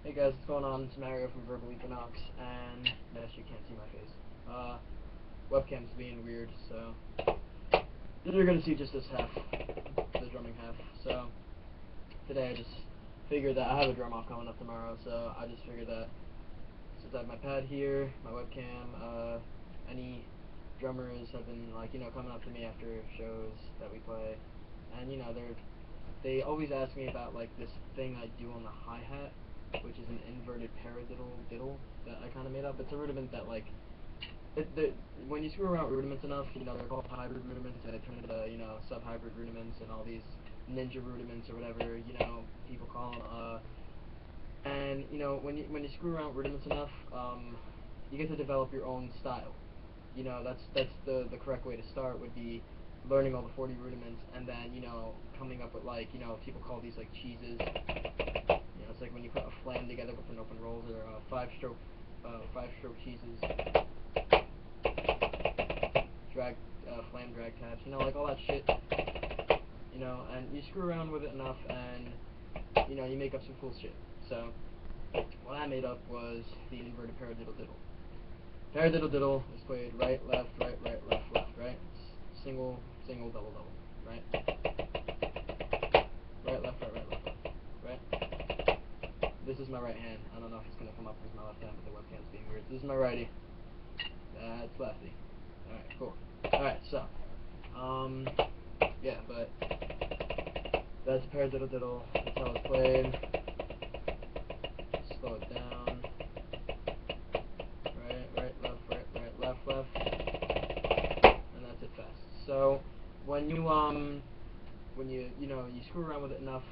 Hey guys, what's going on? It's Mario from Verbal Equinox, and yes, you can't see my face. Webcam's being weird, so you're gonna see just this half, the drumming half. So today I just figured that I have a drum off coming up tomorrow, so I just figured that since I have my pad here, my webcam, any drummers have been coming up to me after shows that we play, and they always ask me about this thing I do on the hi-hat, which is an inverted paradiddle diddle that I kind of made up. It's a rudiment that when you screw around with rudiments enough, they're called hybrid rudiments, and they turn into sub-hybrid rudiments and all these ninja rudiments or whatever people call them. And when you screw around with rudiments enough, you get to develop your own style. That's the correct way to start would be learning all the 40 rudiments, and then coming up with people call these cheeses. It's like when you put a flam together with an open rolls, or five-stroke cheeses, flam drag taps, all that shit. And you screw around with it enough, and you make up some cool shit. So what I made up was the inverted paradiddle diddle. Paradiddle diddle is played right, left, right, left, right? It's single, double, double, right? Right, left, right, left, right? This is my right hand. I don't know if it's going to come up as my left hand, but the webcam's being weird. This is my righty. That's lefty. Alright, cool. Alright, so, yeah, but that's paradiddle diddle. That's how it's played. Slow it down. Right, left, and that's it fast. So when you screw around with it enough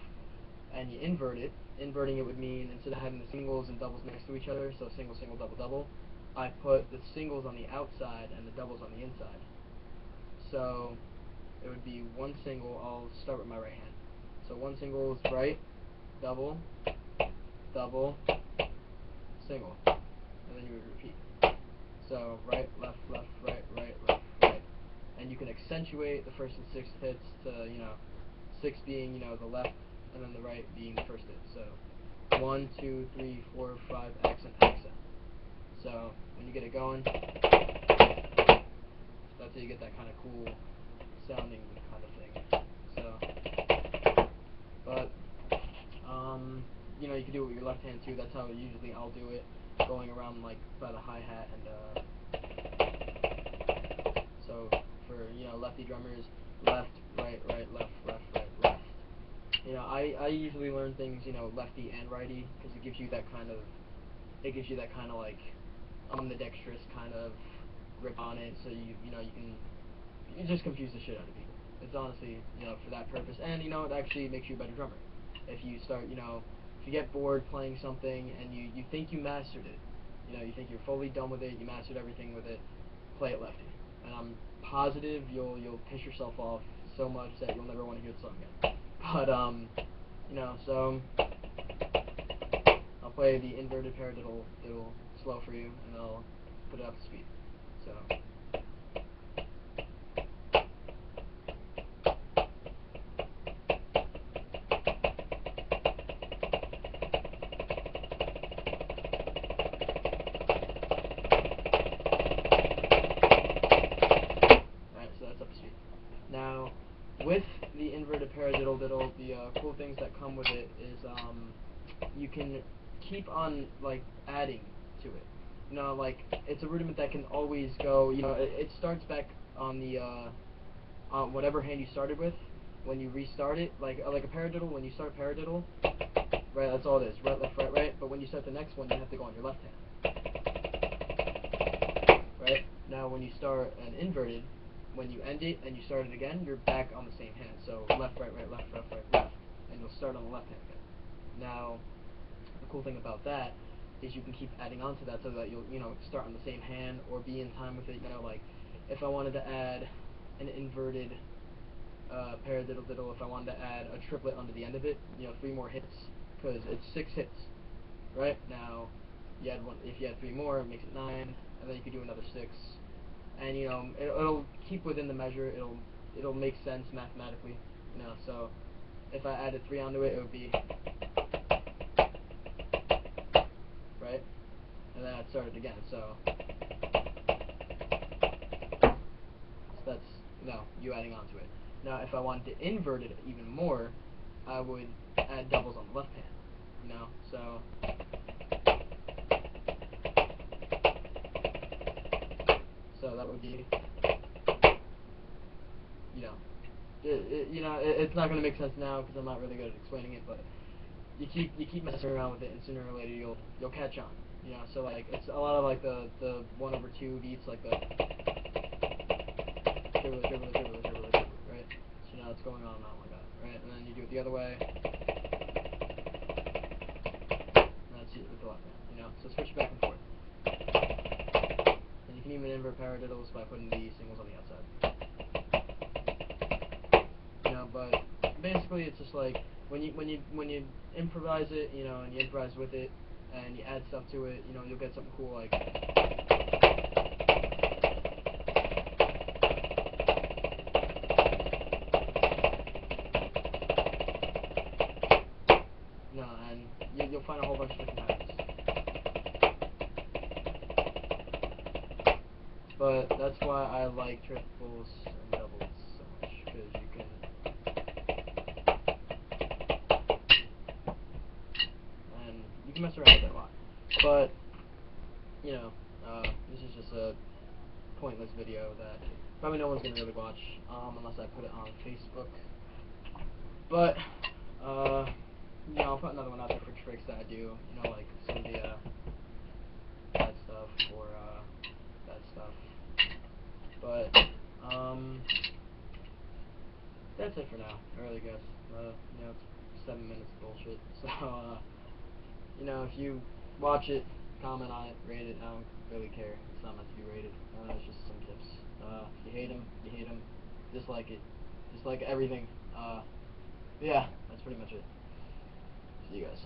and you invert it, inverting it would mean instead of having the singles and doubles next to each other, so single, double, double, I put the singles on the outside and the doubles on the inside. So it would be one single. I'll start with my right hand. So one single is right, double, double, single, and then you would repeat. So right, left, right, left, right. And you can accentuate the first and sixth hits to, six being, the left, and then the right being the first hit. So 1, 2, 3, 4, 5, accent, accent. So when you get it going, that's how you get that kind of cool sounding kind of thing. So, but you can do it with your left hand too. That's how usually I'll do it, going around by the hi-hat, and so for lefty drummers, left, right, left, left. I usually learn things lefty and righty because it gives you that kind of ambidextrous kind of grip on it, so you just confuse the shit out of people. It's honestly for that purpose, and it actually makes you a better drummer. If you start if you get bored playing something and you think you mastered it, you think you're fully done with it, you mastered everything with it, play it lefty, and I'm positive you'll piss yourself off so much that you'll never want to hear the song again. But so I'll play the inverted paradiddle diddle slow for you, and I'll put it up to speed. So. Now, with the inverted paradiddle diddle, the cool things that come with it is you can keep on adding to it. It's a rudiment that can always go. It starts back on the on whatever hand you started with. When you restart it, like a paradiddle, when you start paradiddle, right? That's all it is. Right, left, right. But when you start the next one, you have to go on your left hand. Right? Now, when you start an inverted, when you end it and you start it again, you're back on the same hand. So left, right, left, and you'll start on the left hand again. Now, the cool thing about that is you can keep adding on to that so that you'll start on the same hand or be in time with it. If I wanted to add an inverted paradiddle diddle, if I wanted to add a triplet onto the end of it, 3 more hits, because it's 6 hits. Right? Now, you add one. If you add 3 more, it makes it 9, and then you could do another 6. And it'll keep within the measure. It'll make sense mathematically. So if I added 3 onto it, it would be started again. So that's you adding on to it. Now, if I wanted to invert it even more, I would add doubles on the left hand. So that would be, it's not going to make sense now because I'm not really good at explaining it, but you keep messing around with it, and sooner or later you'll catch on. So like it's a lot of like the 1/2 beats, like the dribble, right? So now it's going on and on like that, right? And then you do it the other way. And that's it with the left hand, So switch back and forth. And you can even invert paradiddles by putting the singles on the outside. But basically it's just like when you improvise it, and you improvise with it, and you add stuff to it, you'll get something cool like. And you'll find a whole bunch of different patterns. But that's why I like triples and doubles so much, because you can. And you can mess around with it a lot. But, this is just a pointless video that probably no one's going to really watch, unless I put it on Facebook. But, I'll put another one out there for tricks that I do, like some of the, bad stuff, or, that stuff. But, that's it for now, I really guess. It's 7 minutes of bullshit, so, if you watch it, comment on it, rate it, I don't really care. It's not meant to be rated. It's just some tips. If you hate them, you hate them. Dislike it. Dislike everything. Yeah, that's pretty much it. See you guys.